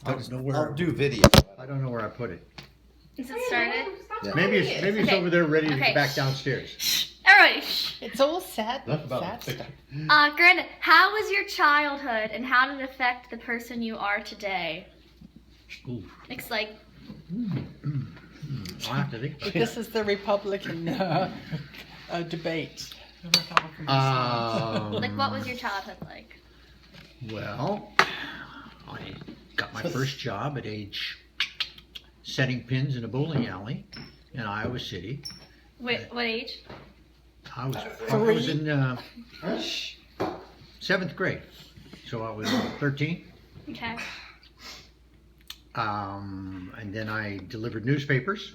Don't know where. I'll do video. I don't know where I put it. Is it started? Yeah. Maybe it's Okay. over there ready to Okay. get back downstairs. Everybody. It's all sad. Enough about sad the stuff. Grandad, how was your childhood and how did it affect the person you are today? Ooh. It's like, I'll have to think. This is the Republican debate. The Republican like what was your childhood like? Well, I got my first job at age setting pins in a bowling alley in Iowa City. What age? I was in 7th grade, so I was 13. Okay. And then I delivered newspapers.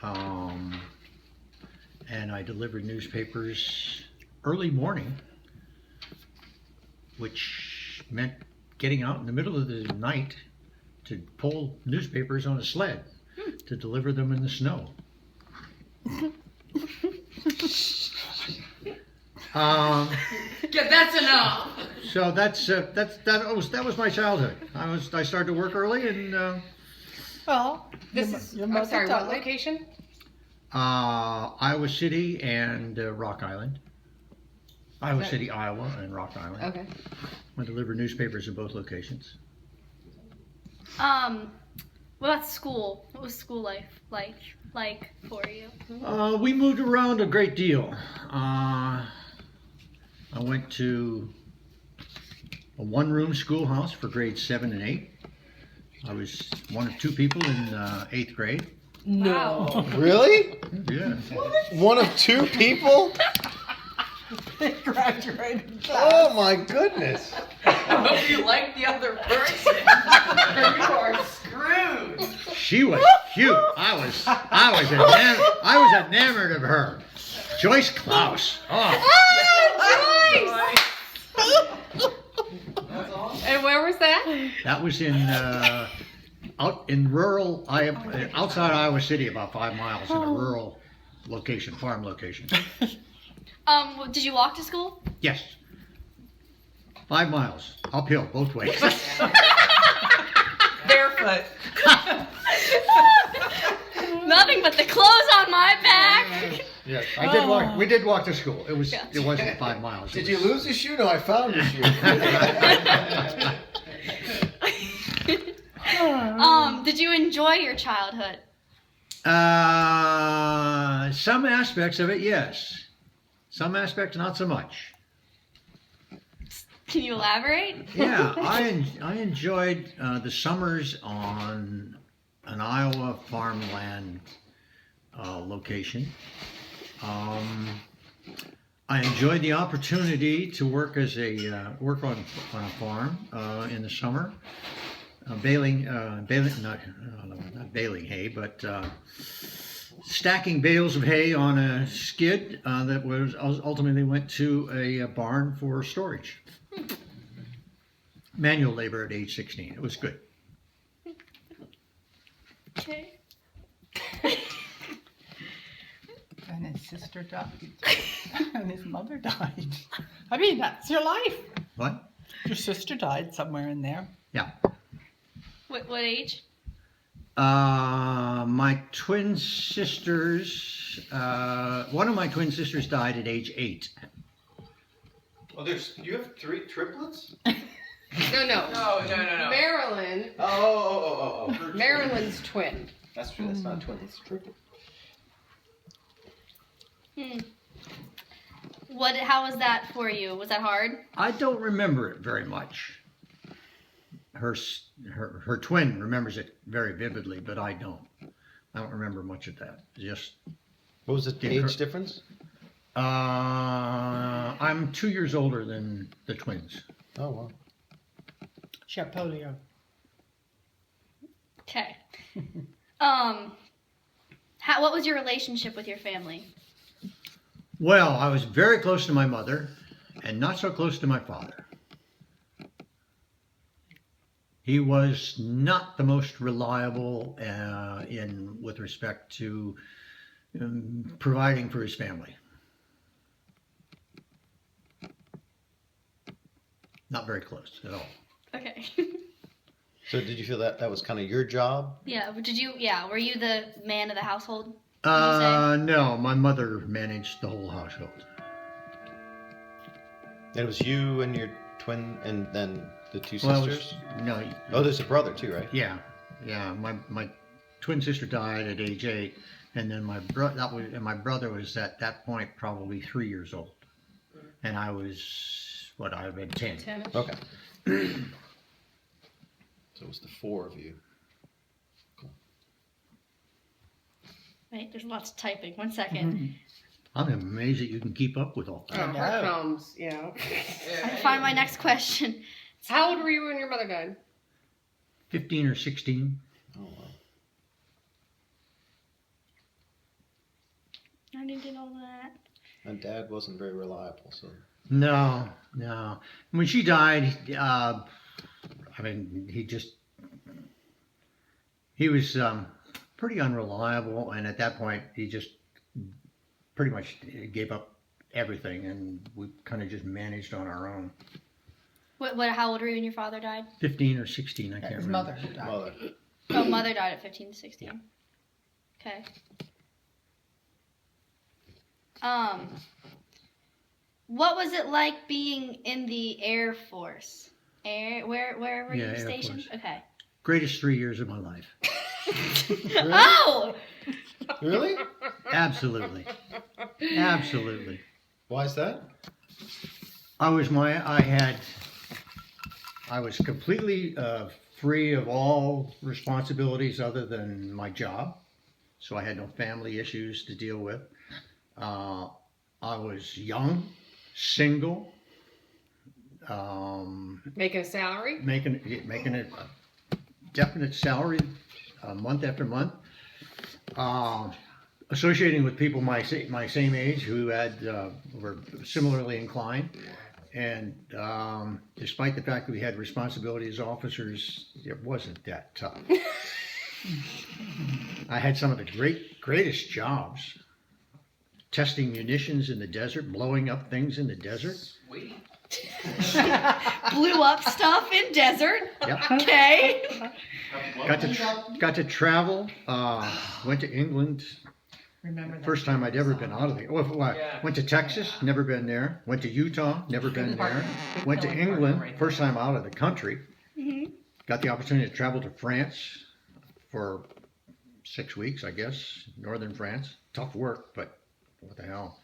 And I delivered newspapers early morning, which meant getting out in the middle of the night to pull newspapers on a sled to deliver them in the snow. Yeah, that's enough. So that was my childhood. I started to work early, and Well, This your, is, your I'm mother sorry, what died. location? Iowa City and Rock Island. Iowa that- City, Iowa, and Rock Island. Okay. I delivered newspapers in both locations. What about school? What was school life like for you? We moved around a great deal. I went to a one-room schoolhouse for grades 7 and 8. I was one of 2 people in 8th grade. No. Really? Yeah. One of 2 people? They graduated class. Oh my goodness. I hope you like the other person. You are screwed. She was cute. I was enamored of her. Joyce Klaus. Oh, And where was that? that was in out in rural outside Iowa City, about 5 miles in a rural location, farm location. Did you walk to school? Yes. 5 miles uphill both ways. Barefoot. Nothing but the clothes on my back. Yes, I did walk. We did walk to school. It wasn't 5 miles. Did you lose a shoe? No, I found a shoe. Did you enjoy your childhood? Some aspects of it, yes. Some aspects, not so much. Can you elaborate? Yeah, I enjoyed the summers on an Iowa farmland location. I enjoyed the opportunity to work on a farm in the summer, not baling hay, but stacking bales of hay on a skid that was ultimately went to a barn for storage. Manual labor at age 16. It was good. Okay. And his sister died. And his mother died. I mean, that's your life. What? Your sister died somewhere in there. Yeah. What age? My twin sisters. One of my twin sisters died at age 8. Oh, you have 3 triplets? No. No. Marilyn. Oh. Marilyn's twin. That's true. That's not twin. It's triplet. How was that for you? Was that hard? I don't remember it very much. Her twin remembers it very vividly, but I don't. I don't remember much of that. Just What was the age difference? I'm 2 years older than the twins. Oh, wow. She had polio. Okay. What was your relationship with your family? Well, I was very close to my mother and not so close to my father. He was not the most reliable with respect to providing for his family. Not very close at all. Okay. So did you feel that that was kind of your job? Yeah. Were you the man of the household? No, my mother managed the whole household. And it was you and your twin, and then the two Well, sisters. no. Oh, there's a brother too, right? Yeah. My twin sister died at age 8, and then my brother was at that point probably 3 years old, and I was I've been 10. 10. Okay. So it was the 4 of you. Wait, there's lots of typing. 1 second. I'm amazed that you can keep up with all that. I know. Here comes, I can find my next question. How old were you when your mother died? 15 or 16. Oh wow. I didn't get all that. And Dad wasn't very reliable, so. No. When she died, he was pretty unreliable, and at that point, he just pretty much gave up everything, and we kind of just managed on our own. How old were you when your father died? 15 or 16, I can't His remember. mother died. Mother. Oh, mother died at 15 to 16. Okay. What was it like being in the Air Force? Where were you Air stationed? Force. Okay. Greatest 3 years of my life. Oh! Really? Absolutely. Why is that? I was completely free of all responsibilities other than my job, so I had no family issues to deal with. I was young, single, Making a salary? making a definite salary month after month. Associating with people my same age who were similarly inclined, and despite the fact that we had responsibility as officers, it wasn't that tough. I had some of the greatest jobs: testing munitions in the desert, blowing up things in the desert. Sweet. Blew up stuff in desert. Yep. Okay. Got to travel. Went to England. Remember that. First time I'd ever been out of the. Yeah. Went to Texas, never been there. Went to Utah, never been there. Went to England, first time out of the country. Mhm. Got the opportunity to travel to France for 6 weeks, I guess, northern France. Tough work, but what the hell.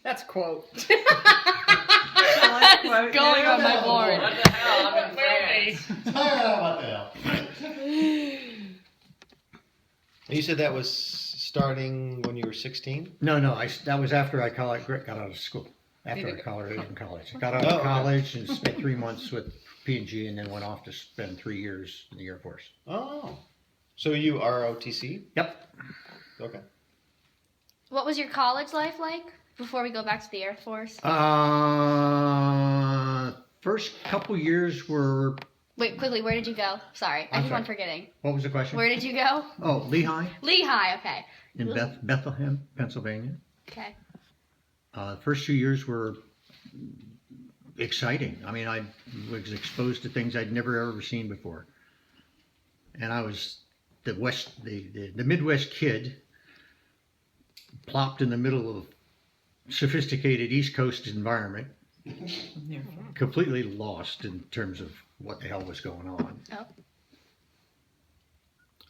That's a quote. It's going on my board. What the hell? I'm in France. What the hell? And you said that was starting when you were 16? No, that was after I got out of school. After I got out of college. I got out of college and spent 3 months with P&G, and then went off to spend 3 years in the Air Force. Oh. So you ROTC? Yep. Okay. What was your college life like before we go back to the Air Force? First couple years were. Wait, quickly, where did you go? Sorry, I I'm keep sorry. on forgetting. What was the question? Where did you go? Oh, Lehigh Lehigh, okay. in Bethlehem, Pennsylvania. Okay. First 2 years were exciting. I mean, I was exposed to things I'd never ever seen before, and I was the Midwest kid plopped in the middle of sophisticated East Coast environment, completely lost in terms of what the hell was going on.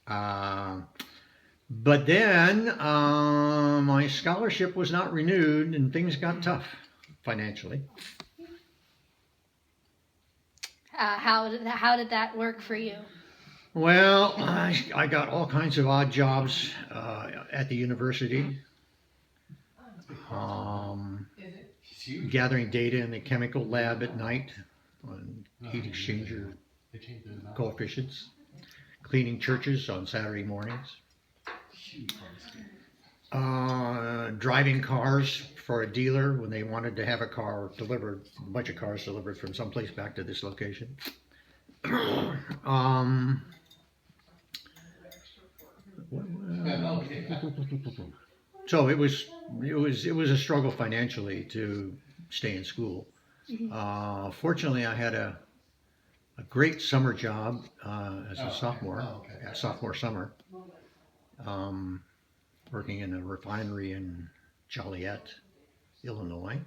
Oh. But then my scholarship was not renewed, and things got tough financially. How did that work for you? Well, I got all kinds of odd jobs at the university, gathering data in the chemical lab at night on heat exchanger coefficients, cleaning churches on Saturday mornings, driving cars for a dealer when they wanted to have a bunch of cars delivered from someplace back to this location. So it was a struggle financially to stay in school. Fortunately, I had a a great summer job as a sophomore, okay. sophomore summer, working in a refinery in Joliet, Illinois.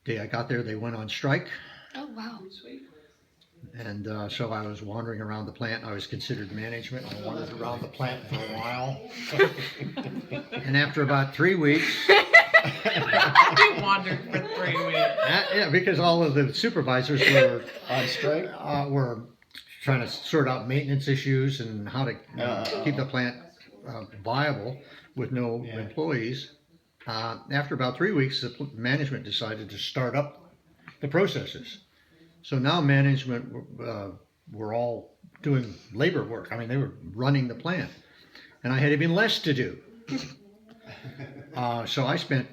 Day I got there, they went on strike. Oh, wow. And so I was wandering around the plant. I was considered management. I wandered around the plant for a while. And after about 3 weeks, I wandered for 3 weeks. yeah, because all of the supervisors were On strike? were trying to sort out maintenance issues and how to keep the plant viable with no employees. After about 3 weeks, the management decided to start up the processes. So now management were all doing labor work. I mean, they were running the plant. And I had even less to do. So I spent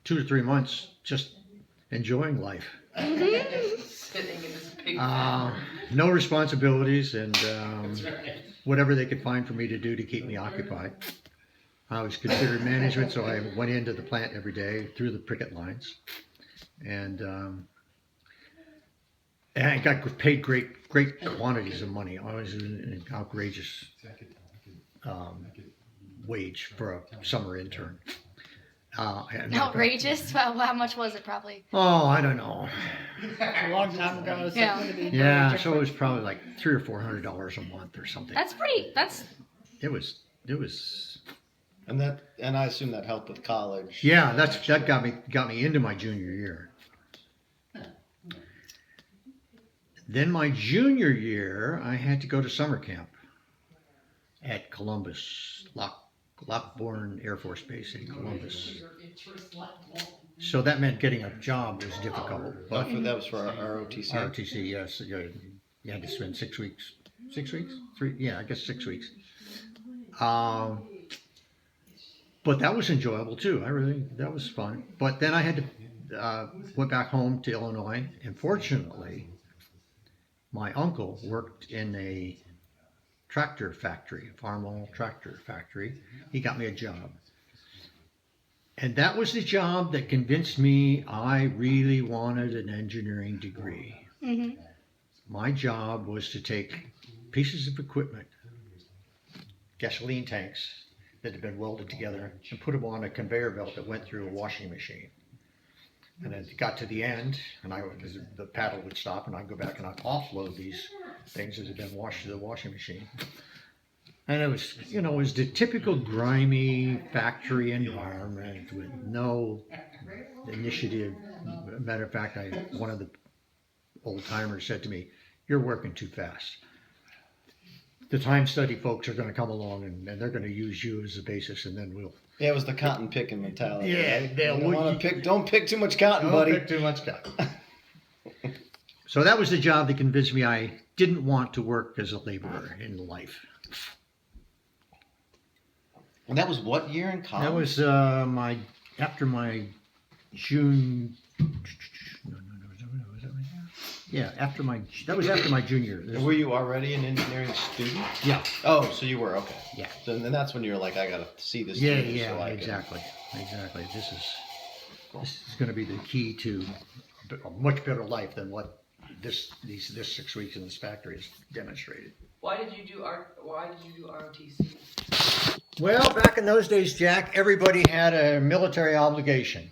2 to 3 months just enjoying life. Sitting in this big No responsibilities and That's right. whatever they could find for me to do to keep me occupied. I was considered management, so I went into the plant every day through the picket lines. And I got paid great quantities of money. I was an outrageous wage for a summer intern. Outrageous? Well, how much was it probably? Oh, I don't know. A long time ago. So Yeah. it would be Yeah, very so it was probably like $300 or $400 a month or something. That's pretty, that's, It was. And I assume that helped with college. Yeah, that got me into my junior year. Then my junior year, I had to go to summer camp at Columbus, Lockbourne Air Force Base in Columbus. So that meant getting a job was difficult. But That was for our ROTC. ROTC, yes, you had to spend 6 weeks. 6 weeks? 3? Yeah, I guess 6 weeks. But that was enjoyable too. That was fun. But then I had to went back home to Illinois, and fortunately, my uncle worked in a tractor factory, farm tractor factory. He got me a job. And that was the job that convinced me I really wanted an engineering degree. mm-hmm. My job was to take pieces of equipment, gasoline tanks that had been welded together, and put them on a conveyor belt that went through a washing machine. And then it got to the end, and the paddle would stop, and I'd go back and I'd offload these things that had been washed through the washing machine. And it was the typical grimy factory environment with no initiative. Matter of fact, one of the old timers said to me, "You're working too fast. The time study folks are going to come along and they're going to use you as a basis, and then we'll." Yeah, it was the cotton picking mentality. Yeah, right? they'll- You don't pick too much cotton, Don't buddy. pick too much cotton. So that was the job that convinced me I didn't want to work as a laborer in life. And that was what year in college? That was after my June. No, was that right? Yeah, after my junior year. Were you already an engineering student? Yeah. Oh, so you were, okay. Yeah. So then that's when you were like, I gotta see this. Yeah, through so I can- exactly. This is going to be the key to a much better life than what this 6 weeks in this factory has demonstrated. Why did you do ROTC? Well, back in those days, Jack, everybody had a military obligation.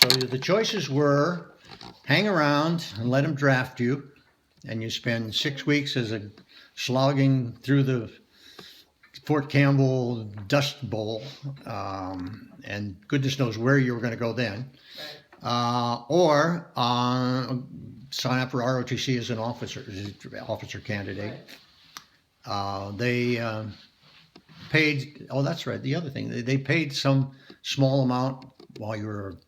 So the choices were hang around and let them draft you, and you spend 6 weeks as a slogging through the Fort Campbell Dust Bowl, and goodness knows where you were going to go then, or sign up for ROTC as an officer candidate. They paid. Oh, that's right. The other thing, they paid some small amount while you were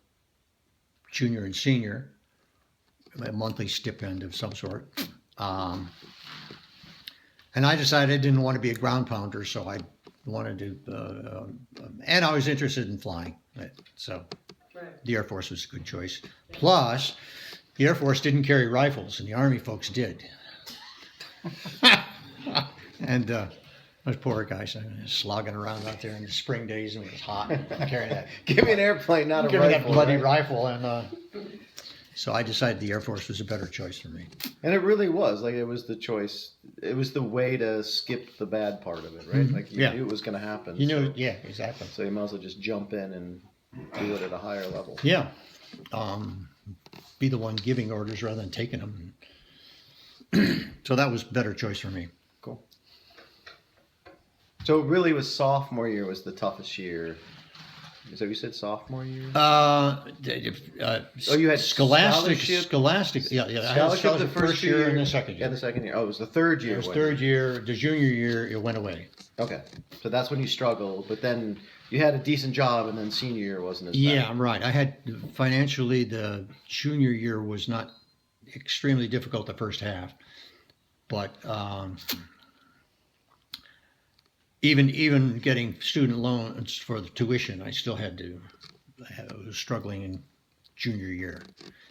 junior and senior, a monthly stipend of some sort. And I decided I didn't want to be a ground pounder, so I wanted to, and I was interested in flying. So the Air Force was a good choice. Plus, the Air Force didn't carry rifles, and the Army folks did. And those poor guys slogging around out there in the spring days, and it was hot, carrying that. Give me an airplane, not a Give me rifle. that bloody right? rifle, and So I decided the Air Force was a better choice for me. And it really was. Like, it was the choice. It was the way to skip the bad part of it, right? Mhm. Like, you Yeah. knew it was going to happen. You know, so, yeah, exactly. so you might as well just jump in and do it at a higher level. Yeah. Be the one giving orders rather than taking them. So that was a better choice for me. Cool. So it really was sophomore year was the toughest year. So you said sophomore year? Oh, you had scholastic, scholarship? yeah. I had Scholarship the first year and the second year. Yeah, the second year. Oh, it was the third year. It was when- third year. The junior year, it went away. Okay. So that's when you struggled, but then you had a decent job, and then senior year wasn't as bad. Yeah, right. I had financially the junior year was not extremely difficult the first half, but even getting student loans for the tuition, I still had to. I was struggling in junior year.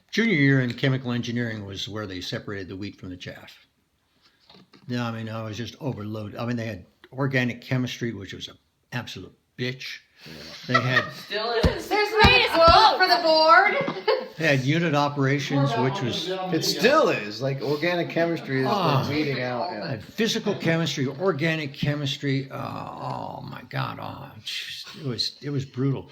Junior year in chemical engineering was where they separated the wheat from the chaff. Yeah, I mean, I was just overloaded. I mean, they had organic chemistry, which was an absolute bitch. They had Still is. There's no quote for the board. they had unit operations, which was It still is. Like, organic chemistry is Ah. weeding out. Yeah. physical chemistry, organic chemistry. Oh my God! It was brutal.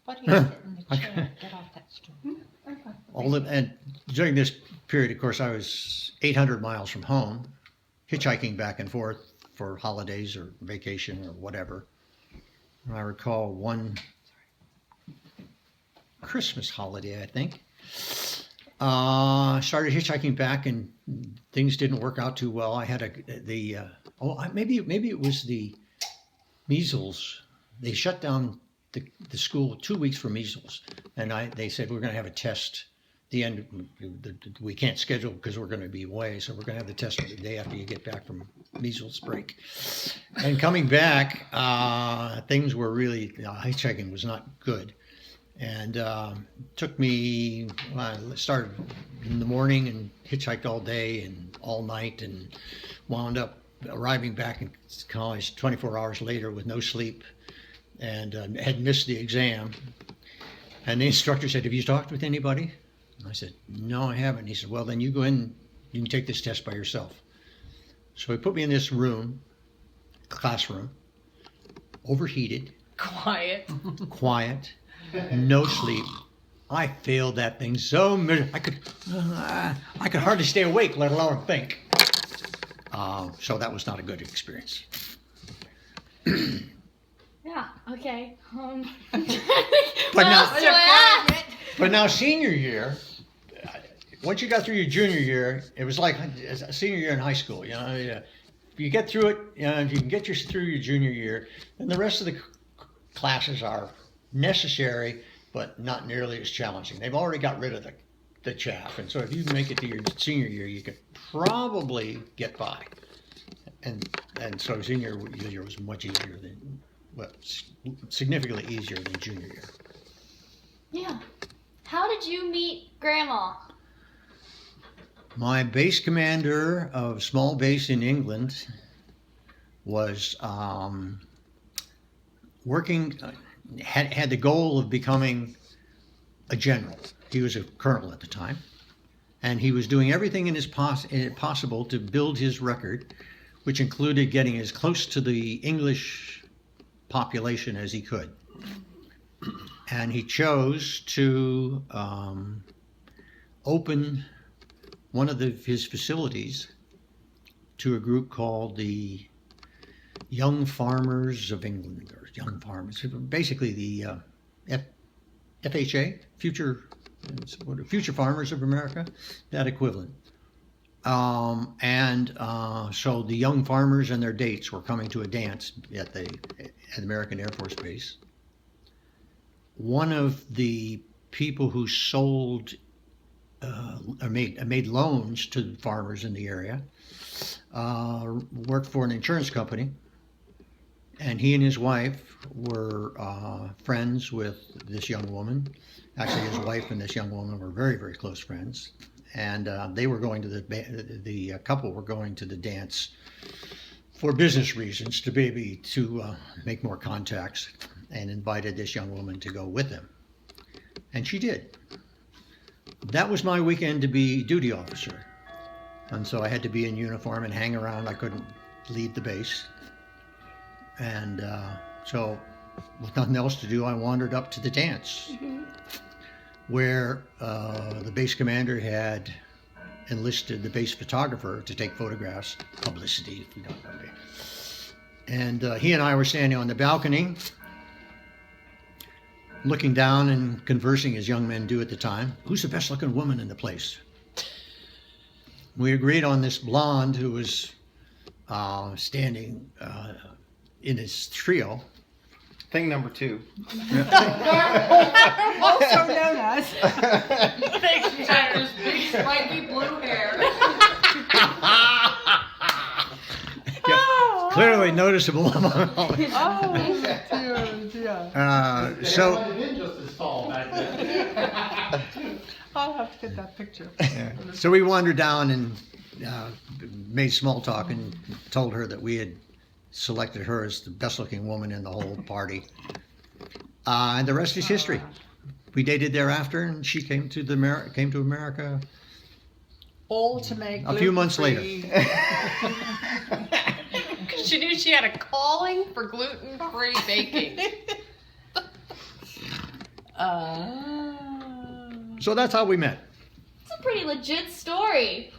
What do you sit in the chair? Get off that stool. And during this period, of course, I was 800 miles from home, hitchhiking back and forth for holidays or vacation or whatever. And I recall one Christmas holiday, I think. Started hitchhiking back, and things didn't work out too well. I had maybe it was the measles. They shut down the school 2 weeks for measles, and they said we're going to have a test. The end, we can't schedule because we're going to be away, so we're going to have the test the day after you get back from measles break. And coming back, things were really hitchhiking was not good, and took me. I started in the morning and hitchhiked all day and all night, and wound up arriving back in college 24 hours later with no sleep, and had missed the exam. And the instructor said, "Have you talked with anybody?" I said, "No, I haven't." He said, "Well, then you go in, you can take this test by yourself." So he put me in this classroom, overheated, Quiet. quiet, no sleep. I failed that thing so miserably. I could hardly stay awake, let alone think. So that was not a good experience. Yeah. Okay. But now senior year, once you got through your junior year, it was like a senior year in high school. You know, if you get through it, if you can get through your junior year, then the rest of the classes are necessary, but not nearly as challenging. They've already got rid of the chaff, and so if you make it to your senior year, you could probably get by. And so senior year was much easier significantly easier than junior year. Yeah. How did you meet Grandma? My base commander of small base in England was working, had the goal of becoming a general. He was a colonel at the time, and he was doing everything in his possible to build his record, which included getting as close to the English population as he could. And he chose to open one of his facilities to a group called the Young Farmers of England, or Young Farmers, basically the FHA, Future Farmers of America, that equivalent. So the young farmers and their dates were coming to a dance at the American Air Force Base. One of the people who sold or made loans to farmers in the area worked for an insurance company, and he and his wife were friends with this young woman. Actually, his wife and this young woman were very, very close friends. And they were going to the couple were going to the dance for business reasons, to make more contacts. and invited this young woman to go with him. And she did. That was my weekend to be duty officer. And so I had to be in uniform and hang around. I couldn't leave the base. And so with nothing else to do, I wandered up to the dance where the base commander had enlisted the base photographer to take photographs, publicity, if you don't know me. And he and I were standing on the balcony, looking down and conversing as young men do at the time. Who's the best looking woman in the place? We agreed on this blonde who was standing in his trio. Thing number 2. Also known as. Got this big spiky blue hair. Clearly noticeable among all. Oh, dear. So been just as tall back then. I'll have to get that picture. So we wandered down and made small talk and told her that we had selected her as the best looking woman in the whole party. And the rest is history. We dated thereafter, and she came to America All to make a few months later. Because she knew she had a calling for gluten-free baking. So that's how we met. It's a pretty legit story.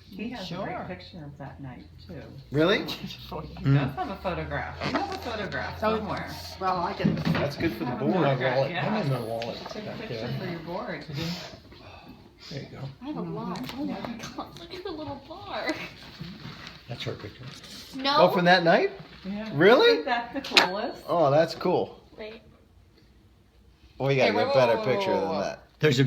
He has a Sure. great picture of that night, too. Really? He does have a photograph. You have a photograph somewhere. Well, I can. That's good for the Have a board. photograph, yeah. I'm in my wallet. Take a back picture there. for your board. There you go. I have a lot. Oh my god, look at the little bar. That's her picture. No. Oh, from that night? Yeah. Really? Isn't that the coolest? Oh, that's cool. Wait. We gotta Hey, get a whoa, better whoa, picture whoa, than whoa. that. There's a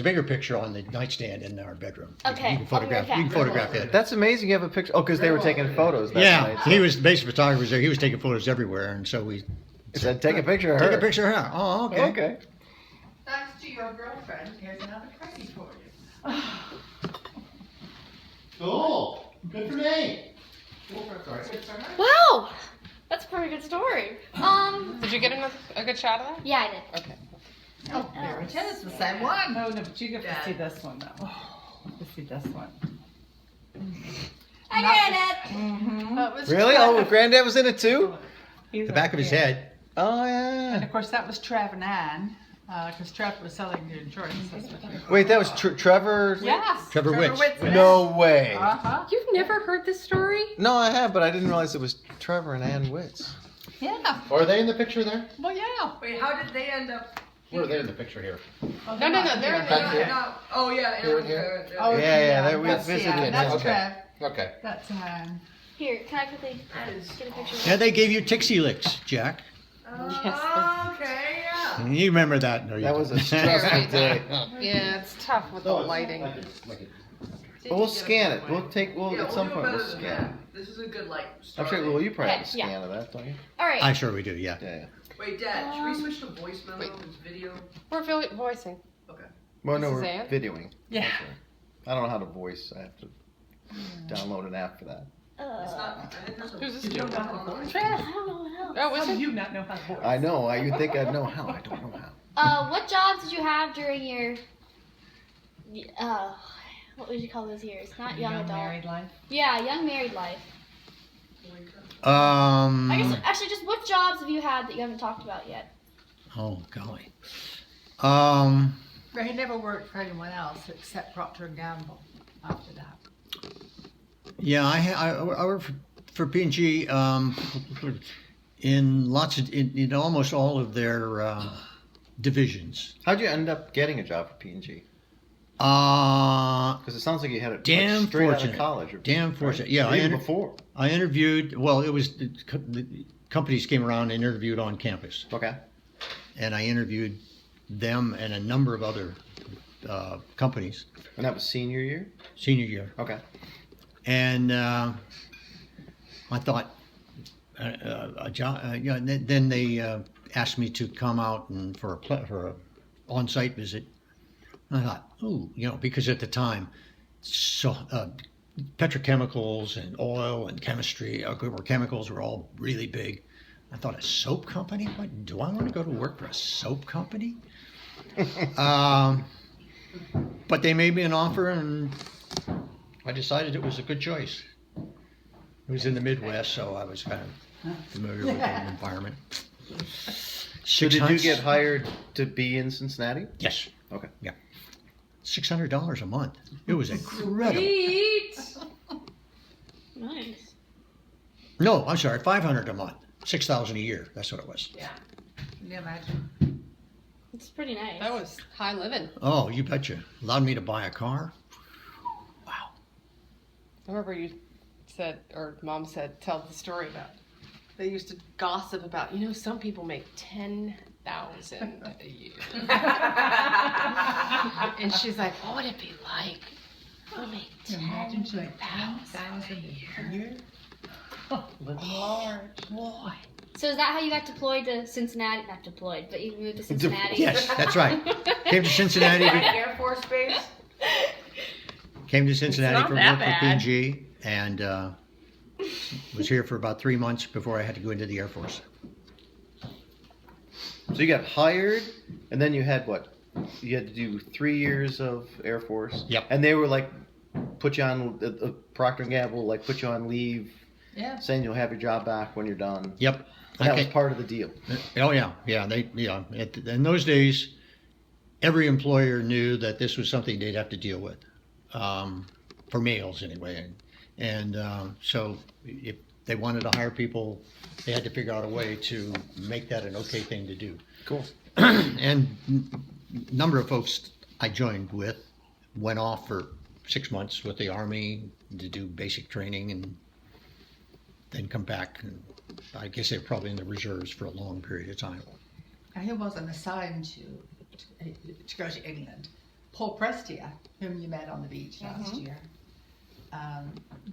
bigger picture on the nightstand in our bedroom. Okay, You can photograph. I'll You be can right photograph it. That's amazing. You have a picture. Oh, because they were taking photos that Yeah, night. he was the base photographer there. He was taking photos everywhere, and so we Said, take a picture of her. take a picture of her. Oh, okay. Okay. Thanks to your girlfriend, here's another credit for you. Cool. Good for me. Wow, that's a pretty good story. Did you get a good shot of that? Yeah, I did. Okay. Oh, there it is, the same one. No, no, but you get to see this one, though. To see this one. I get it. Mm-hmm. That was Really? Trev. Oh, Granddad was in it too? The back of his head. Oh, And yeah. of course, that was Trev and Ann, because Trev was selling the insurance. That's what he- Wait, that was Trevor? Yes. Trevor Witz. No way. Uh-huh. You've never heard this story? No, I have, but I didn't realize it was Trevor and Ann Witz. Yeah. Are they in the picture there? Well, yeah. Wait, how did they end up? Where are they in the picture here? Oh, No, no, no, they're in Back the. here? No. Oh yeah. Here and here? Oh, Yeah, we that's, visited him. That's Okay. Trev. Okay. That's Ann. Here, can I quickly get a picture? Yeah, they gave you Tixie licks, Jack. Okay, yeah. You remember that? No, you That was a don't. stressful day. Yeah, it's tough with the lighting. But we'll scan it. We'll Yeah, at some do point better we'll than scan that. This is a good like. it. I'm start sure. Well, you probably have a Okay, yeah. scan of that, don't you? All right. I sure we do. Yeah. Yeah. Wait, Dad, should we switch to voice memo Wait. and video? We're voicing. Well, no, This we're is Ann? videoing. Yeah. That's right. I don't know how to voice. I have to download an app for that. It's not. I think there's a. Who's this? You don't know how to voice? Trev. I don't know what else. Oh, How is do it? you not know how to voice? I know. You'd think I'd know how. I don't know how. What jobs did you have during your what would you call those years? Not young adult. married life. Yeah, young married life. Um. I guess actually, just what jobs have you had that you haven't talked about yet? Oh golly. But he never worked for anyone else except Procter & Gamble after that. Yeah, I worked for P&G in in almost all of their divisions. How'd you end up getting a job for P&G? Uh, Because it sounds like you had it Damn like, straight out fortunate. of college. Or, Damn fortunate. Yeah, Or I even enter- before. I interviewed. Well, it was the companies came around and interviewed on campus, Okay. and I interviewed them and a number of other companies And that was senior year? senior year. Okay. And I thought a job. Then they asked me to come out and for a on-site visit. And I thought, ooh, because at the time, so petrochemicals and oil and chemistry, or chemicals were all really big. I thought, a soap company? What, do I want to go to work for a soap company? But they made me an offer, and I decided it was a good choice. It was in the Midwest, so I was kind of familiar with the environment. So did you get hired to be in Cincinnati? Yes. Okay. Yeah. $600 a month. It was incredible. Sweet. Nice. No, I'm sorry, $500 a month. $6,000 a year. That's what it was. Yeah. Can you imagine? It's pretty nice. That was high living. Oh, you betcha. Allowed me to buy a car. Wow. I remember you said, or Mom said, tell the story about. They used to gossip about, some people make $10,000 a year. And she's like, what would it be like? I'll make Can you imagine she like 10,000 10,000 a year? Living large. Boy. So is that how you got deployed to Cincinnati? Not deployed, but you moved to Cincinnati. Yes, that's right. Came to Cincinnati. Air Force Base. Came to Cincinnati not for that work for bad. PG, and was here for about 3 months before I had to go into the Air Force. So you got hired, and then you had what? You had to do 3 years of Air Force. Yep. And they were like, put you on Procter and Gamble, like put you on leave, Yeah. saying you'll have your job back when you're done. Yep. And that was Okay. part of the deal. Oh yeah, yeah. In those days, every employer knew that this was something they'd have to deal with, for males anyway. And so if they wanted to hire people, they had to figure out a way to make that an okay thing to do. Cool. And number of folks I joined with went off for 6 months with the Army to do basic training and then come back. And I guess they were probably in the reserves for a long period of time. Now, he wasn't assigned to go to England. Paul Prestia, whom you met on the beach last year,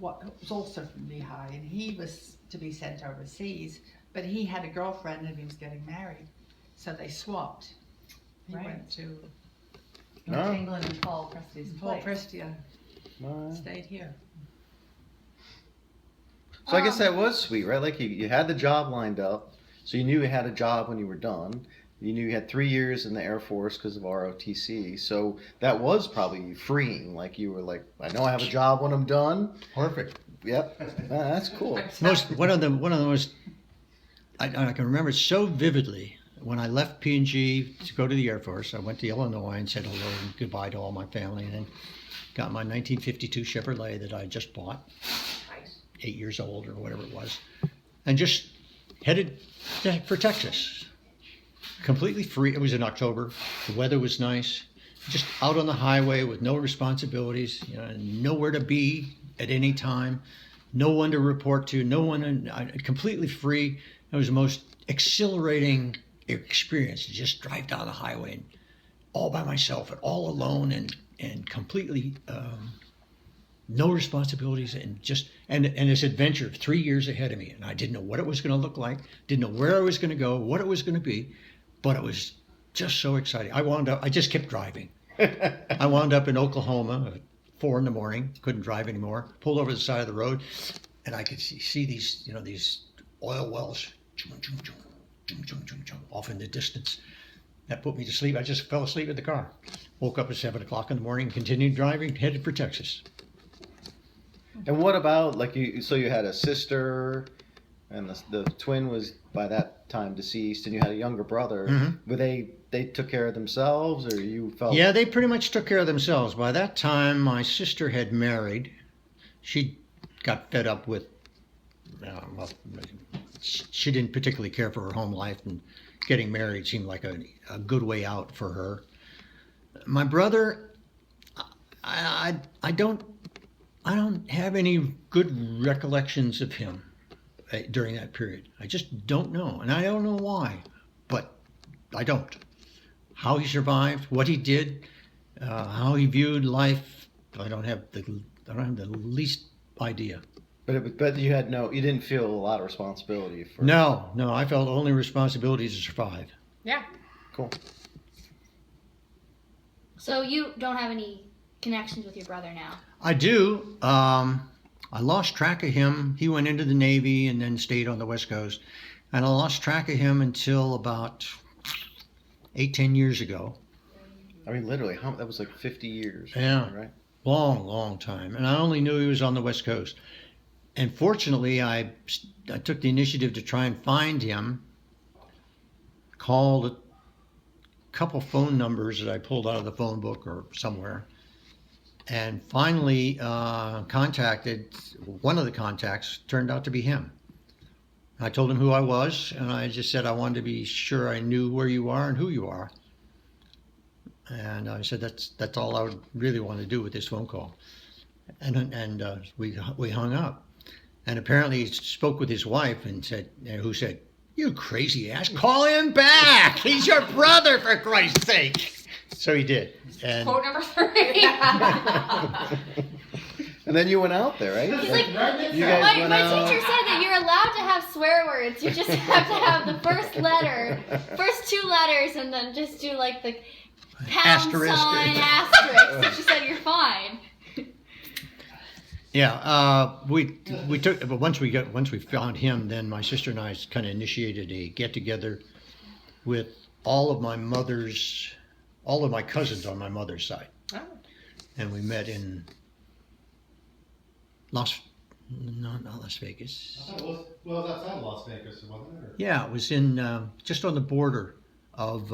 was also from Lehigh, and he was to be sent overseas, but he had a girlfriend and he was getting married, so they swapped. He Right. went to Oh. England and Paul Presti's Paul place. Prestia, Alright. stayed here. So I guess that was sweet, right? Like you had the job lined up, so you knew you had a job when you were done. You knew you had 3 years in the Air Force because of ROTC, so that was probably freeing. Like you were like, I know I have a job when I'm done. Perfect. Yep, that's cool. One of the most I can remember so vividly when I left P&G to go to the Air Force. I went to Illinois and said hello and goodbye to all my family, and then got my 1952 Chevrolet that I just bought, 8 years old or whatever it was, and just headed for Texas. Completely free. It was in October. The weather was nice. Just out on the highway with no responsibilities, nowhere to be at any time, no one to report to, no one, completely free. It was the most exhilarating experience to just drive down the highway and all by myself and all alone and completely no responsibilities and this adventure 3 years ahead of me. And I didn't know what it was going to look like, didn't know where I was going to go, what it was going to be, but it was just so exciting. I just kept driving. I wound up in Oklahoma at 4 a.m, couldn't drive anymore, pulled over the side of the road, and I could see these, these oil wells off in the distance. That put me to sleep. I just fell asleep in the car. Woke up at 7 o'clock in the morning, continued driving, headed for Texas. And what about like you? So you had a sister, and the twin was by that time deceased, and you had a younger brother. Mhm. Were they took care of themselves, or you felt? Yeah, they pretty much took care of themselves. By that time, my sister had married. She got fed up with, she didn't particularly care for her home life, and getting married seemed like a good way out for her. My brother, I don't have any good recollections of him during that period. I just don't know, and I don't know why, but I don't. How he survived, what he did, how he viewed life, I don't have the least idea. But you didn't feel a lot of responsibility for. No, I felt only responsibility to survive. Yeah. Cool. So you don't have any connections with your brother now? I do. I lost track of him. He went into the Navy and then stayed on the West Coast. And I lost track of him until about 8-10 years ago. I mean, literally, that was like 50 years. Yeah. Right? Long time. And I only knew he was on the West Coast. And fortunately, I took the initiative to try and find him, called a couple phone numbers that I pulled out of the phone book or somewhere, and finally contacted one of the contacts. Turned out to be him. I told him who I was, and I just said I wanted to be sure I knew where you are and who you are. And I said that's all I would really want to do with this phone call. And we hung up. And apparently he spoke with his wife and who said, "You crazy ass, call him back. He's your brother, for Christ's sake." So he did. And Quote number 3. And then you went out there, right? He's like, You guys went my out. teacher said that you're allowed to have swear words. You just have to have the first two letters, and then just do like the pound Asterisk. sign, asterisk. So she said you're fine. yeah, we took. But once we found him, then my sister and I kind of initiated a get together with all of my cousins on my mother's side, and we met in not Las Vegas. I thought it was, well, it was outside of Las Vegas, wasn't it? Or? Yeah, it was in just on the border of.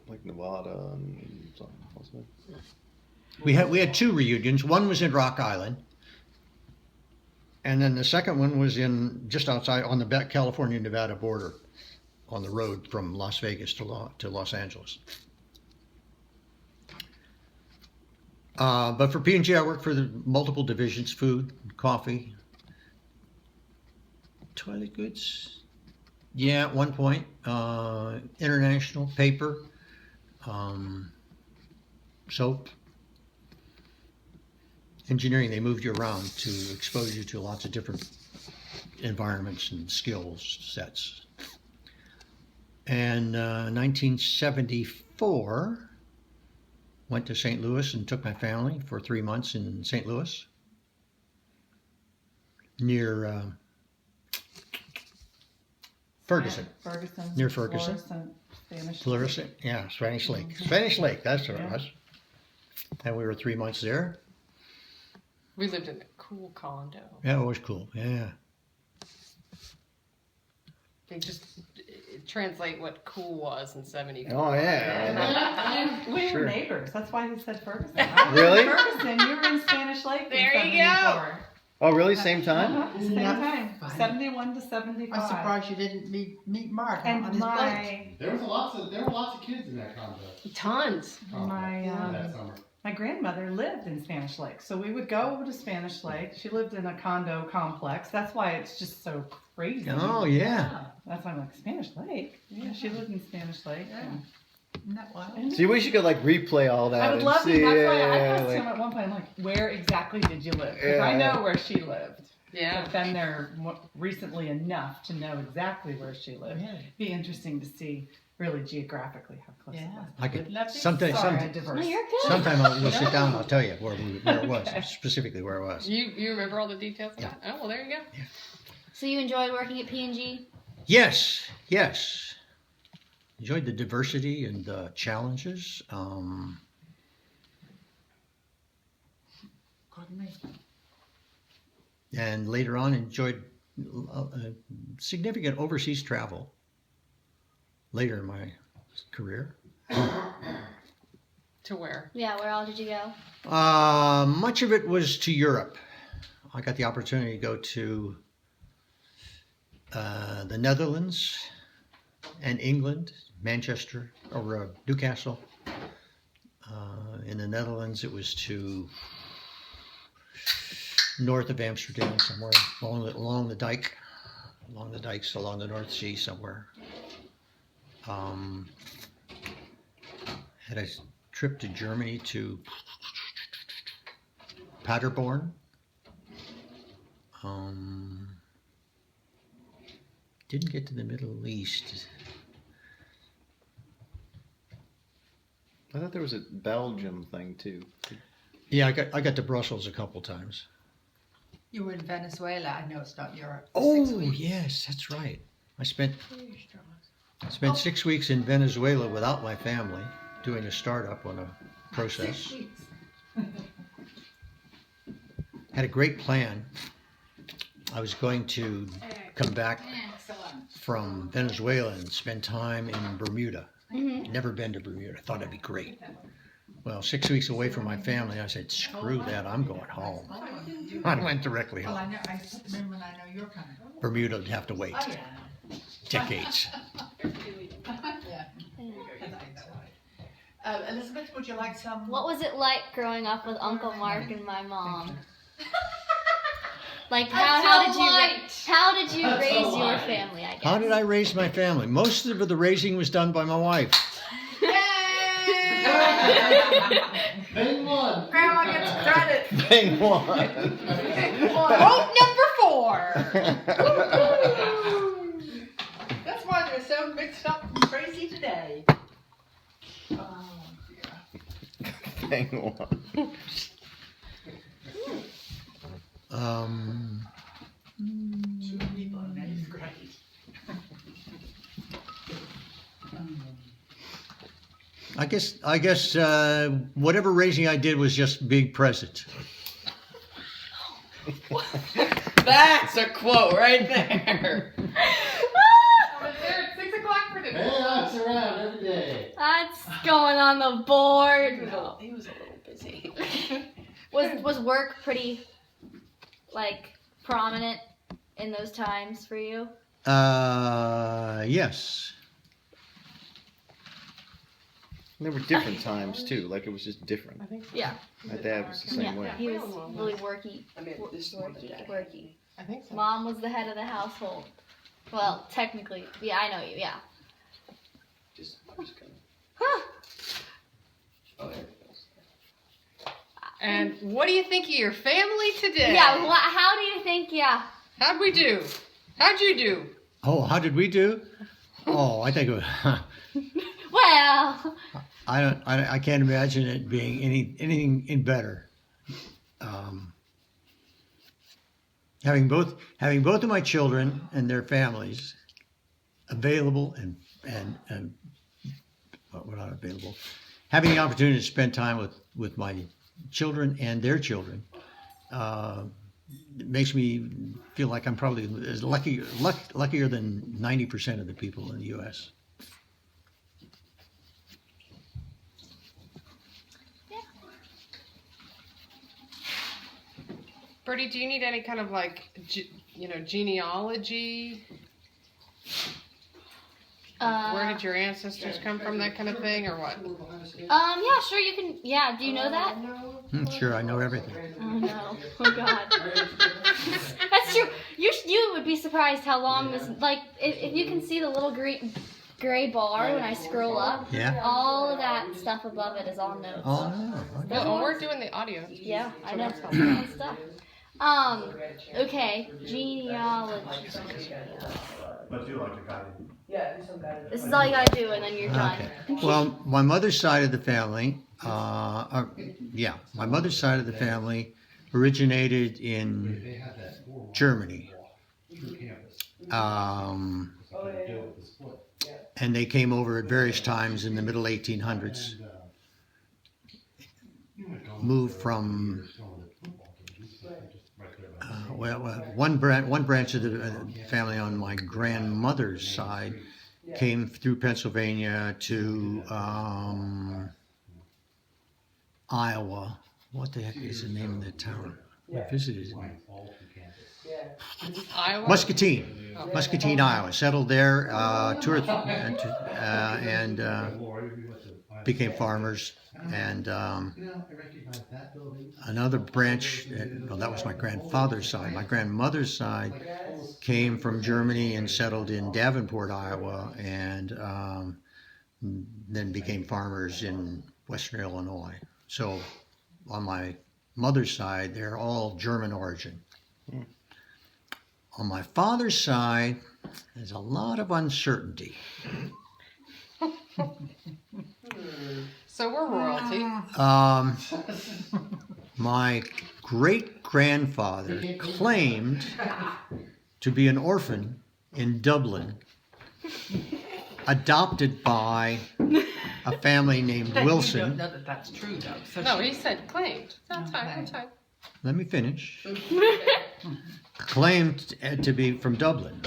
Like Nevada and something, wasn't it? We had 2 reunions. One was in Rock Island, and then the second one was in just outside on the California-Nevada border, on the road from Las Vegas to Los Angeles. But for P&G, I worked for the multiple divisions: food, coffee, toilet goods. Yeah, at one point, international paper, soap. Engineering, they moved you around to expose you to lots of different environments and skills sets. And 1974, went to St. Louis and took my family for 3 months in St. Louis, near Ferguson. Near Ferguson. Florissant, Spanish. Yeah, Spanish Lake. Spanish Lake, that's what it was. And we were 3 months there. We lived in a cool condo. Yeah, it was cool. Yeah. They just translate what cool was in 74. Oh, yeah. We Sure. were neighbors. That's why he said Ferguson. I was Really? in Ferguson. You were in Spanish Lake. There in you go. 74. Oh, really? Same time? Uh-huh, same That's time. funny. 71 to 75. I'm surprised you didn't meet Mark And on his bike. There were lots of kids in that condo. Tons. That summer. My grandmother lived in Spanish Lake, so we would go over to Spanish Lake. She lived in a condo complex. That's why it's just so crazy. Oh, yeah. That's why I'm like, Spanish Lake? Yeah, she lived in Spanish Lake. Yeah. and- Isn't that wild? and So you wish you could like replay all that. I would and love to. see, That's why I asked like- him at one point, I'm like, where exactly did you live? Because I Yeah. know where she lived. Yeah. I've been there recently enough to know exactly where she lived. Really? Be interesting to see really geographically how close Yeah. it was. I could Lovely. sometime Sorry, some, I'm diverse. No, you're good. sometime we'll sit down and I'll tell you where it was, Okay. specifically where it was. You remember all the details of that? Oh, well, there you go. So you enjoyed working at P&G? Yes. Enjoyed the diversity and the challenges. Pardon me. And later on enjoyed significant overseas travel later in my career. To where? Yeah, where all did you go? Much of it was to Europe. I got the opportunity to go to the Netherlands and England, Manchester, or Newcastle. In the Netherlands, it was to north of Amsterdam, somewhere along the dike, along the dikes, along the North Sea, somewhere. Had a trip to Germany to Paderborn. Didn't get to the Middle East. I thought there was a Belgium thing too. Yeah, I got to Brussels a couple times. You were in Venezuela. I know it's not Europe. Oh, 6 weeks. yes, that's right. I spent 6 weeks in Venezuela without my family, doing a startup on a 6 process. weeks. Had a great plan. I was going to come back from Venezuela and spend time in Bermuda. Mhm. Never been to Bermuda. I thought it'd be great. Well, 6 weeks away from my family, I said, screw that, I'm going home. I went directly Well, home. I remember when I know you're coming. Bermuda would have to wait Oh, yeah. decades. Yeah. Elizabeth, would you like some? What was it like growing up with Uncle Mark and my mom? Like how did you raise your family? I guess. How did I raise my family? Most of the raising was done by my wife. Bang one. Grandma gets credit. Bang one. Vote number 4. That's why they're so mixed up and crazy today. Oh dear. Bang one. People in 8th grade. I guess whatever raising I did was just being present. That's a quote right there. I was there at 6 o'clock for Hey, dinner. that's around every day. That's going on the board. He was a little busy. Was work pretty like prominent in those times for you? Yes. There were different times too. Like it was just different. I think so. Yeah. My dad was the same Yeah, way. he was really worky. I mean, this one today. Worky. I think so. Mom was the head of the household. Well, technically, yeah, I know you. Yeah. I'm just gonna. Oh, there it goes. And what do you think of your family today? Yeah. How do you think? Yeah. How'd we do? How'd you do? Oh, how did we do? Oh, I think it was, Well. I can't imagine it being anything better. Having both of my children and their families available and well, not available, having the opportunity to spend time with my children and their children, it makes me feel like I'm probably as luckier than 90% of the people in the U.S. Bertie, do you need any kind of like, genealogy? Where did your ancestors come from, that kind of thing, or what? Yeah, sure. You can. Yeah. Do you know that? Sure, I know everything. Oh no. Oh God. That's true. You would be surprised how long this. Like, if you can see the little gray bar when I scroll up. Yeah. All of that stuff above it is all notes. Oh no. Well, we're doing the audio. Yeah, I know. Fun stuff. Okay. Genealogy. But do like a guy. Yeah, do some kind of. This is all you gotta do, and then you're done. Okay. Well, my mother's side of the family, my mother's side of the family originated in They had that Germany, through campus. yeah. and they came over at various times in the middle 1800s. Moved from one branch of the family on my grandmother's side came through Pennsylvania to Iowa. What the heck is the name of the town? I visited it. Iowa? Muscatine, Iowa. Settled there, and became farmers. And another branch, well, that was my grandfather's side. My grandmother's side came from Germany and settled in Davenport, Iowa, and then became farmers in Western Illinois. So on my mother's side, they're all German origin. On my father's side, there's a lot of uncertainty. So we're royalty. My great grandfather claimed to be an orphan in Dublin, adopted by a family named You don't Wilson. know that that's true, though. So No, she- he said claimed. That's fine. That's fine. Let me finish. Claimed to be from Dublin.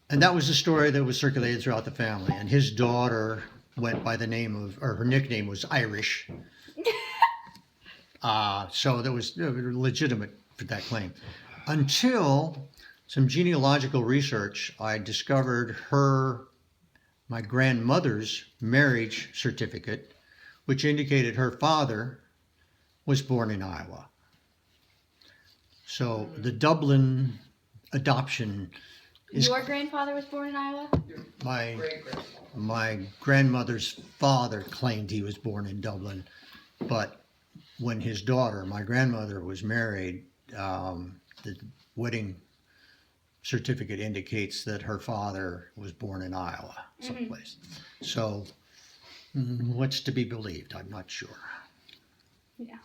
And that was the story that was circulated throughout the family. And his daughter went by the name of, or her nickname was Irish. So that was legitimate for that claim. Until some genealogical research, I discovered my grandmother's marriage certificate, which indicated her father was born in Iowa. So the Dublin adoption is Your grandfather was born in Iowa? my Great-grandfather. my grandmother's father claimed he was born in Dublin, but when his daughter, my grandmother, was married, the wedding certificate indicates that her father was born in Iowa, someplace. So, what's to be believed? I'm not sure. Yeah.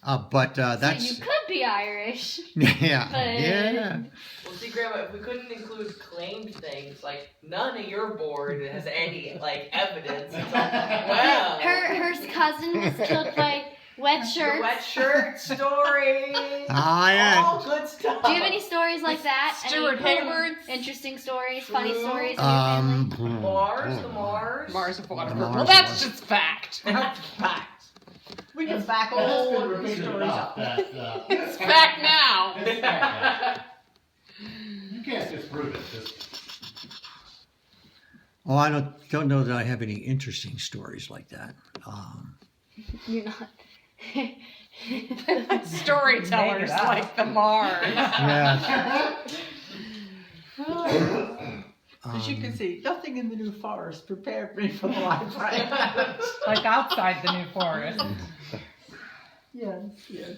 But So that's you could be Irish. yeah, But- yeah. Well, see, Grandma, if we couldn't include claimed things, like none of your board has any like evidence. It's all, well, Her cousin was killed by wet the shirts. wet shirt story. yeah. All good stuff. Do you have any stories like that? Stuart Any Hayward's interesting stories, funny True. stories in your family? Mars, the Mars. Mars of Waterford. Mars Well, of that's Waterford. just fact. Fact. We can back That's all been of these repeated stories enough up. that, It's fact now. it's fact. You can't disprove it. Just, Oh, I don't know that I have any interesting stories like that. You're not. Storytellers Make it up. like the Mars. Yeah. As you can see, nothing in the New Forest prepared me for the life I had. Like outside the New Forest. Yes, yes.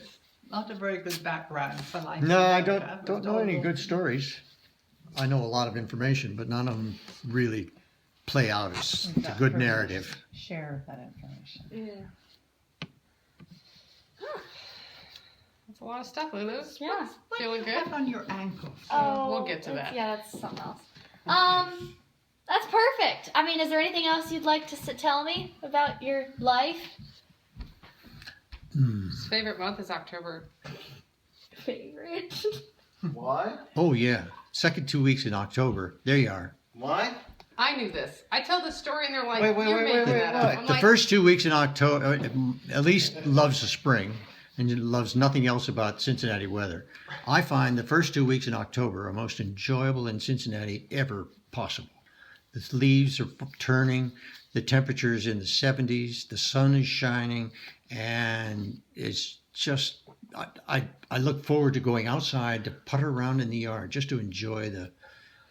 Not a very good background for life. No, I in America. don't know any good stories. I know a lot of information, but none of them really play out as a good narrative. Share that information. Yeah. That's a lot of stuff, Lulu. Yeah. What Feeling do you good? have on your ankle? Oh, We'll get to that's- that. Yeah, that's something else. That's perfect. I mean, is there anything else you'd like to tell me about your life? His favorite month is October. Favorite. Why? Oh yeah, second 2 weeks in October. There you are. Why? I knew this. I tell this story and they're like, Wait, you're making that up. I'm The like, first 2 weeks in October, at least loves the spring and loves nothing else about Cincinnati weather. I find the first 2 weeks in October are most enjoyable in Cincinnati ever possible. The leaves are turning, the temperature's in the 70s, the sun is shining, and it's just, I look forward to going outside to putter around in the yard just to enjoy the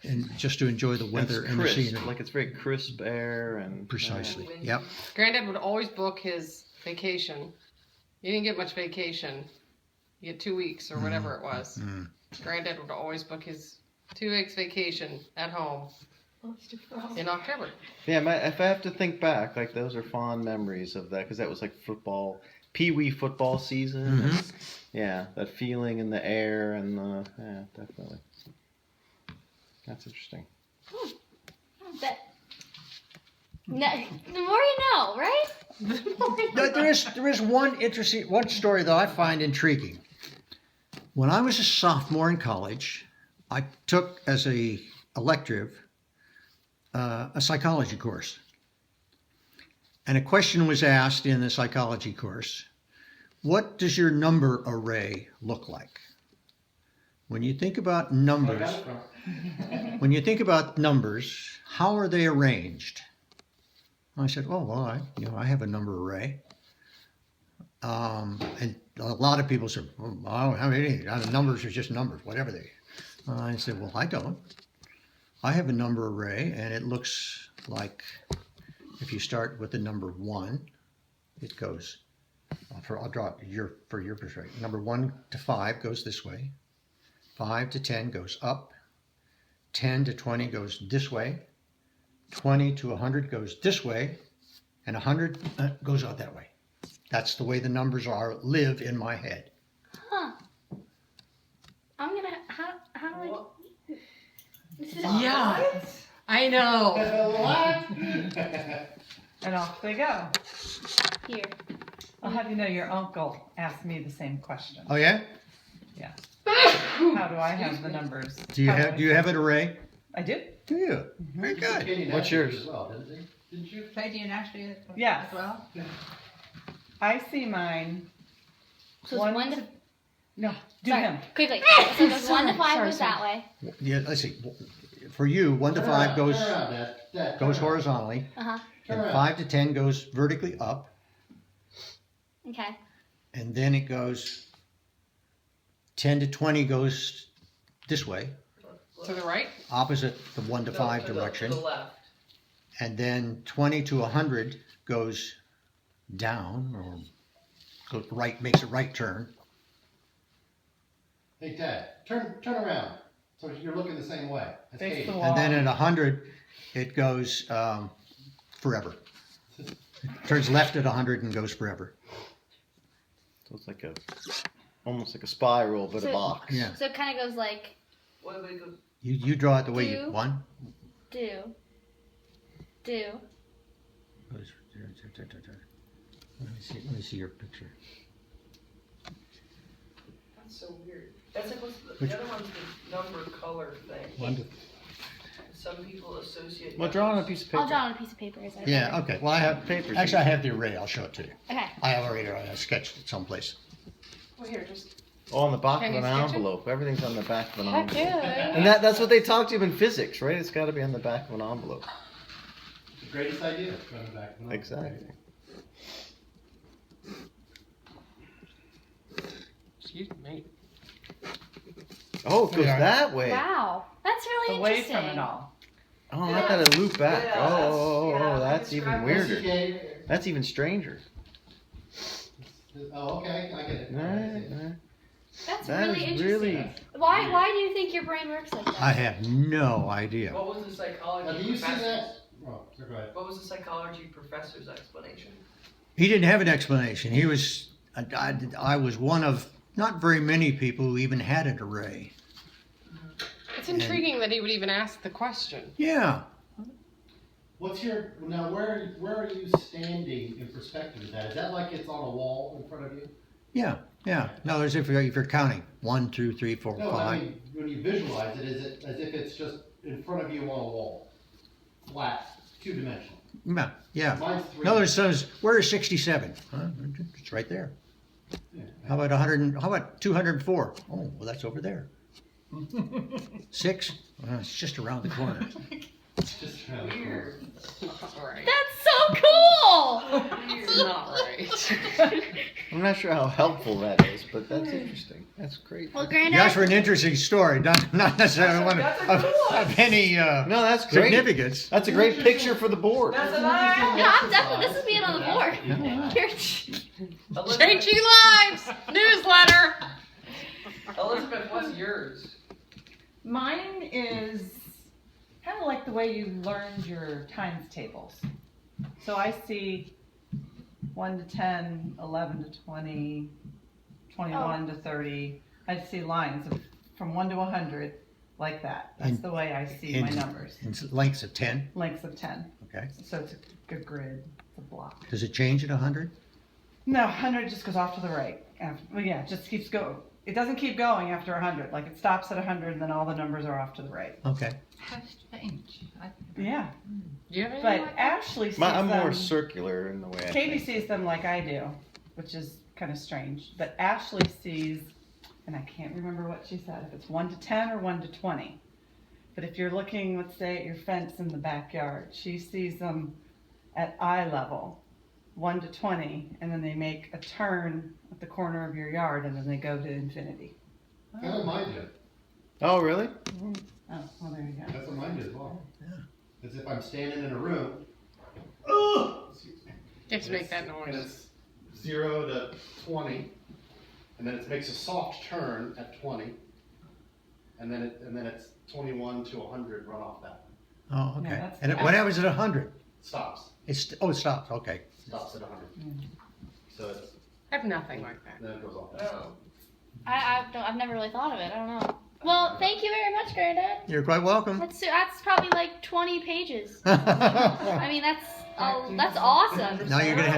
weather It's and the crisp, scenery. like it's very crisp air and Precisely. Yep. Granddad would always book his vacation. You didn't get much vacation. You get 2 weeks or whatever it was. Mm. Granddad would always book his 2 weeks vacation at home in October. Yeah, if I have to think back, like those are fond memories of that because that was like football, pee-wee football season. Mhm. Yeah, that feeling in the air and yeah, definitely. That's interesting. That. No, the more you know, right? There is one story that I find intriguing. When I was a sophomore in college, I took as a elective a psychology course, and a question was asked in the psychology course: what does your number array look like? When you think about numbers, how are they arranged? I said, oh, well, I have a number array. And a lot of people said, well, I don't have any. Numbers are just numbers, whatever they are. I said, well, I don't. I have a number array, and it looks like if you start with the number 1, it goes, I'll draw it for your perspective. Number 1 to 5 goes this way. 5 to 10 goes up. 10 to 20 goes this way. 20 to 100 goes this way, and 100 goes out that way. That's the way the numbers live in my head. Huh. Yeah, I know. And off they go. Here. I'll have you know your uncle asked me the same question. Oh yeah? How do I have the numbers? Do you have an array? I do. Do you? Very good. What's yours? As well, didn't you? Canadian Ashley as Yes. well? I see mine. So it's 1 to. No, do Sorry, him. quickly. So it goes 1 to 5 Sorry, goes sorry. that way. Yeah, let's see. For you, 1 to 5 goes Turn around, Dad. goes Turn around. horizontally, Uh huh. and 5 to 10 goes vertically up, Okay. and then it goes 10 to 20 goes this way, To the right? opposite the 1 to 5 direction, To the left. and then 20 to 100 goes down or goes right, makes a right turn. Hey, Dad, turn around. So you're looking the same way. That's Face Katie. the wall. And then at 100, it goes forever. Turns left at 100 and goes forever. So it's like almost like a spiral, but a So- box. Yeah. So it kind of goes like What do we go? You draw it the way you Do. want. do. Let me see your picture. That's so weird. That's like what's Which- the other one's the number color thing. 1 to Some people associate. Well, draw on a numbers- piece of paper. I'll draw on a piece of paper. Is that Yeah, better? okay. Well, I have Paper's actually I have the array. I'll show it to you. Okay. I have already sketched it someplace. Well, here, just. Oh, on the back Can of you an sketch it? envelope. Everything's on the back of an Heck envelope. yeah. And that's what they talk to you in physics, right? It's got to be on the back of an envelope. It's the greatest idea. Running back. Exactly. Excuse me. Oh, it goes Yeah. that way. Wow. That's really Away interesting. from it all. Oh, I got to loop back. Yeah, Oh, that's- that's yeah, even I weirder. Okay. That's even stranger. Oh, okay. I get it. Right. That's That really is interesting. really- Why do you think your brain works like that? I have no idea. What was the psychology Now, do you see professor's? that? Oh, so go ahead. What was the psychology professor's explanation? He didn't have an explanation. He was. I was one of not very many people who even had an array. It's intriguing that he would even ask the question. Yeah. What's your now? Where are you standing in perspective of that? Is that like it's on a wall in front of you? Yeah. No, as if you're counting 1, 2, 3, 4, No, 5. I mean when you visualize it, is it as if it's just in front of you on a wall, flat, 2-dimensional? Yeah. Mine's 3. No, it says where is 67? Huh? It's right there. Yeah. How about 100? How about 204? Oh, well, that's over there. 6? Well, it's just around the corner. It's just around the corner. Weird. All right. That's so cool. It's not right. I'm not sure how helpful that is, but that's interesting. That's great. Well, You Grandad. asked for an interesting story, not necessarily one That's a of, cool one. of any No, that's great. significance. That's a great picture for the board. That's what I No, I'm definitely. This is being on the board. Here. Elizabeth, Changing lives! Newsletter! Elizabeth, what's yours? Mine is kind of like the way you learned your times tables. So I see 1 to 10, 11 to 20, 21 to 30. I see lines of from 1 to 100 like that. That's And- the way I see my and- numbers. In lengths of 10. Lengths of 10. Okay. So it's a good grid. It's a block. Does it change at 100? No, 100 just goes off to the right. Well, yeah, it just keeps going. It doesn't keep going after 100. Like it stops at 100 and then all the numbers are off to the right. Okay. How strange. Yeah. Do you have any But like that? Ashley sees I'm more them. circular in the way I Katie think. sees them like I do, which is kind of strange. But Ashley sees, and I can't remember what she said, if it's 1 to 10 or 1 to 20. But if you're looking, let's say, at your fence in the backyard, she sees them at eye level, 1 to 20, and then they make a turn at the corner of your yard, and then they go to infinity. That's what mine do. Oh, really? Oh, well, there you go. That's what mine do as well. As if I'm standing in a room. Excuse me. You have to make that And noise. it's 0 to 20, and then it makes a soft turn at 20, and then it's 21 to 100 run off that. Oh, Yeah, okay. that's- And what happens at 100? Stops. It stops. Okay. Stops at 100. So it's, I have nothing like that. then it goes off that. Oh. I've never really thought of it. I don't know. Well, thank you very much, Grandad. You're quite welcome. That's probably like 20 pages. I mean, that's awesome. Now you're gonna have